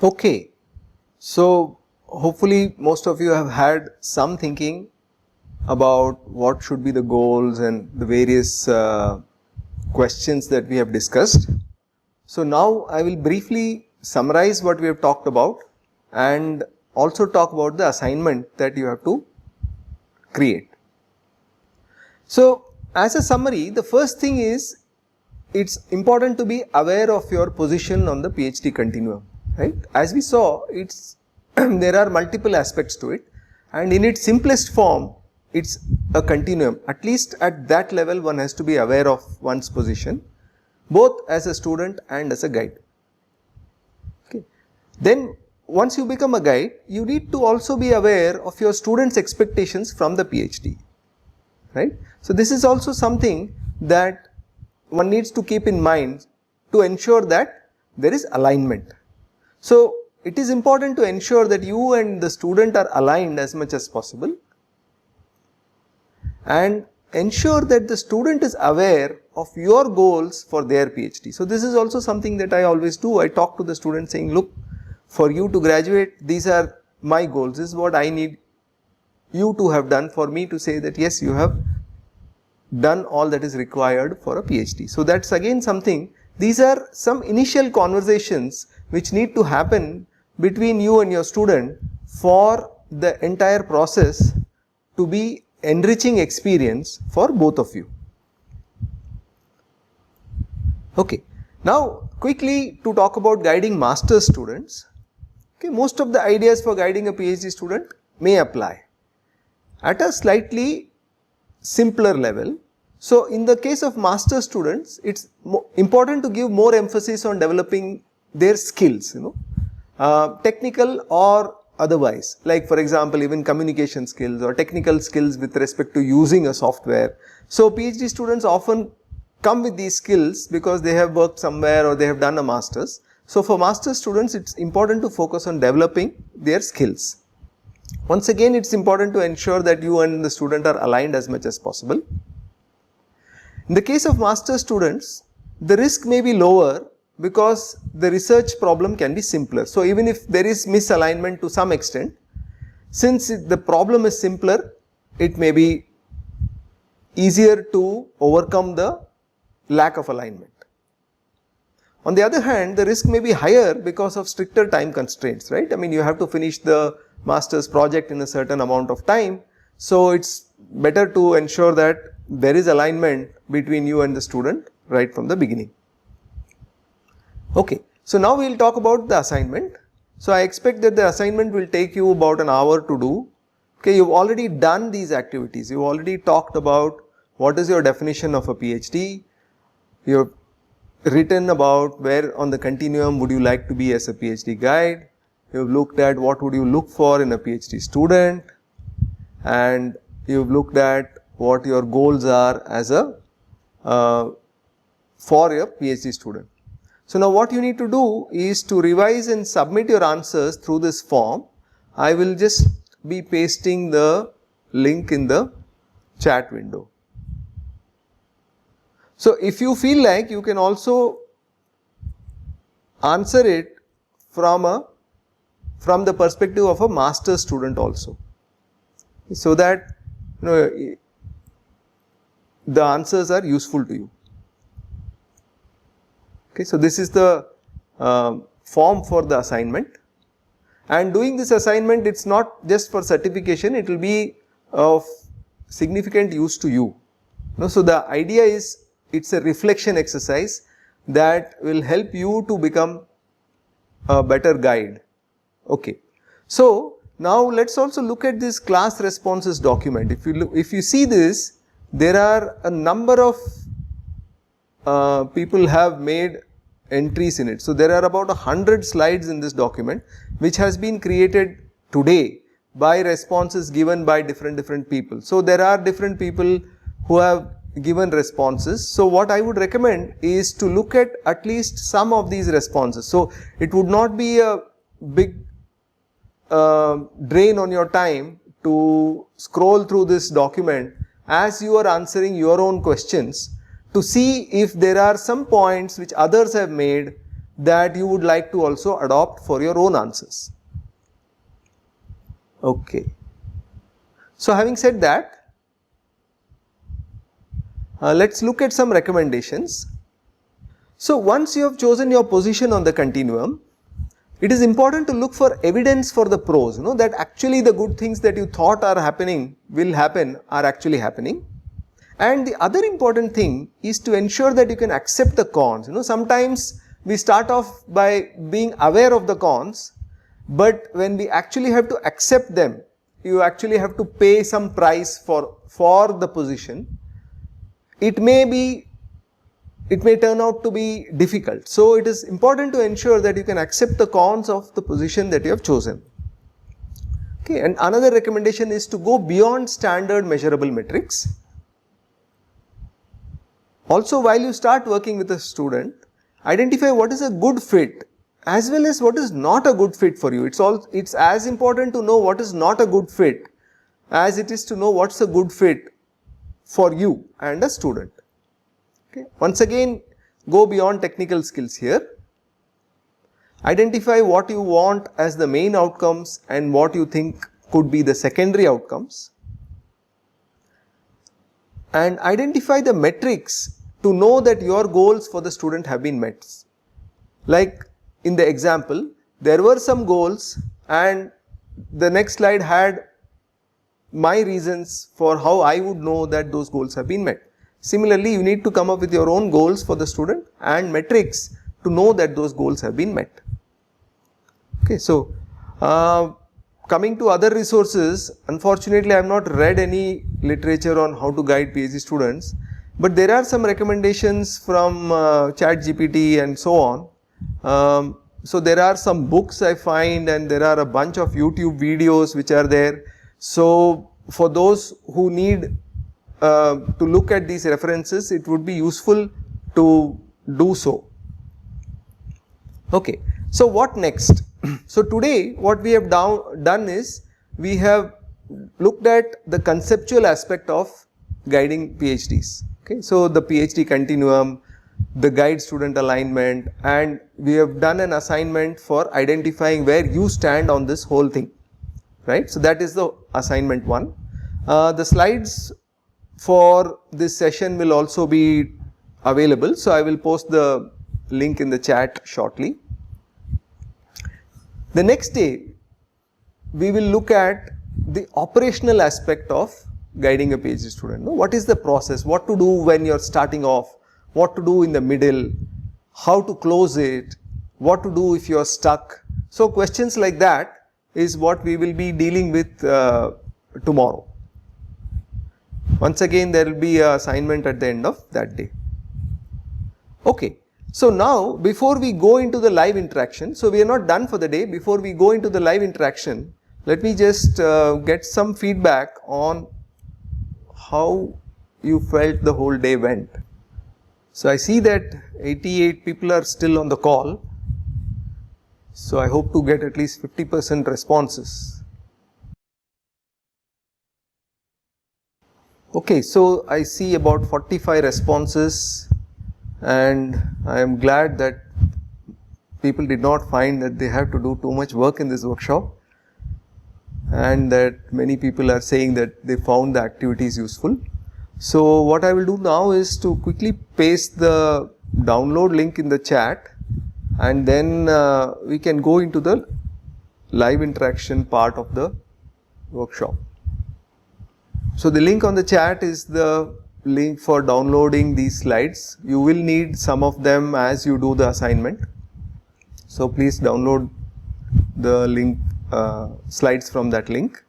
Okay, so hopefully most of you have had some thinking about what should be the goals and the various questions that we have discussed. So now I will briefly summarize what we have talked about and also talk about the assignment that you have to create. So as a summary, the first thing is it's important to be aware of your position on the PhD continuum, right? As we saw, it's there are multiple aspects to it, and in its simplest form, it's a continuum. At least at that level, one has to be aware of one's position, both as a student and as a guide. Okay. Then once you become a guide, you need to also be aware of your students' expectations from the PhD, right? So this is also something that one needs to keep in mind to ensure that there is alignment. So it is important to ensure that you and the student are aligned as much as possible, and ensure that the student is aware of your goals for their PhD. So this is also something that I always do. I talk to the student saying, look, for you to graduate, these are my goals. This is what I need you to have done for me to say that yes, you have done all that is required for a PhD. So that's again something, these are some initial conversations which need to happen between you and your student for the entire process to be enriching experience for both of you. Okay, now quickly to talk about guiding master's students. Okay, most of the ideas for guiding a PhD student may apply at a slightly simpler level. So in the case of master's students, it's important to give more emphasis on developing their skills, technical or otherwise, like for example even communication skills or technical skills with respect to using a software. So PhD students often come with these skills because they have worked somewhere or they have done a master's. So for master's students, it's important to focus on developing their skills. Once again, it's important to ensure that you and the student are aligned as much as possible. In the case of master's students, the risk may be lower because the research problem can be simpler. So even if there is misalignment to some extent, since the problem is simpler, it may be easier to overcome the lack of alignment. On the other hand, the risk may be higher because of stricter time constraints, right? I mean, you have to finish the master's project in a certain amount of time. So it's better to ensure that there is alignment between you and the student right from the beginning. Okay, so now we will talk about the assignment. So I expect that the assignment will take you about an hour to do. Okay, you've already done these activities. You've already talked about what is your definition of a PhD. You've written about where on the continuum would you like to be as a PhD guide. You've looked at what would you look for in a PhD student, and you've looked at what your goals are as a for your PhD student. So now what you need to do is to revise and submit your answers through this form. I will just be pasting the link in the chat window. So if you feel like, you can also answer it from the perspective of a master's student also, so that the answers are useful to you. Okay, so this is the form for the assignment, and doing this assignment, it's not just for certification, it will be of significant use to you. So the idea is, it's a reflection exercise that will help you to become a better guide. Okay, so now let's also look at this class responses document. If you see this, there are a number of people have made entries in it. So there are about 100 slides in this document, which has been created today by responses given by different people. So there are different people who have given responses. So what I would recommend is to look at least some of these responses. So it would not be a big drain on your time to scroll through this document as you are answering your own questions, to see if there are some points which others have made that you would like to also adopt for your own answers. Okay. So having said that, let's look at some recommendations. So once you have chosen your position on the continuum, it is important to look for evidence for the pros, that actually the good things that you thought are happening, will happen, are actually happening. And the other important thing is to ensure that you can accept the cons. Sometimes we start off by being aware of the cons, but when we actually have to accept them, you actually have to pay some price for the position. It may turn out to be difficult. So it is important to ensure that you can accept the cons of the position that you have chosen. Okay, and another recommendation is to go beyond standard measurable metrics. Also, while you start working with a student, identify what is a good fit as well as what is not a good fit for you. It's as important to know what is not a good fit as it is to know what's a good fit for you and a student. Okay. Once again, go beyond technical skills here. Identify what you want as the main outcomes and what you think could be the secondary outcomes. And identify the metrics to know that your goals for the student have been met. Like in the example, there were some goals and the next slide had my reasons for how I would know that those goals have been met. Similarly, you need to come up with your own goals for the student and metrics to know that those goals have been met. Okay, so coming to other resources, unfortunately I have not read any literature on how to guide PhD students, but there are some recommendations from ChatGPT and so on. So there are some books I find, and there are a bunch of YouTube videos which are there. So for those who need to look at these references, it would be useful to do so. Okay, so what next? So today what we have done is we have looked at the conceptual aspect of guiding PhDs. Okay, so the PhD continuum, the guide student alignment, and we have done an assignment for identifying where you stand on this whole thing, right? So that is the assignment 1. The slides for this session will also be available, so I will post the link in the chat shortly. The next day we will look at the operational aspect of guiding a PhD student. What is the process, what to do when you are starting off, what to do in the middle, how to close it, what to do if you are stuck. So questions like that is what we will be dealing with tomorrow. Once again, there will be an assignment at the end of that day. Okay, so now before we go into the live interaction, so we are not done for the day. Before we go into the live interaction, let me just get some feedback on how you felt the whole day went. So I see that 88 people are still on the call. So I hope to get at least 50% responses. Okay, so I see about 45 responses, and I am glad that people did not find that they have to do too much work in this workshop, and that many people are saying that they found the activities useful. So what I will do now is to quickly paste the download link in the chat, and then we can go into the live interaction part of the workshop. So the link on the chat is the link for downloading these slides. You will need some of them as you do the assignment. So please download the link, slides from that link.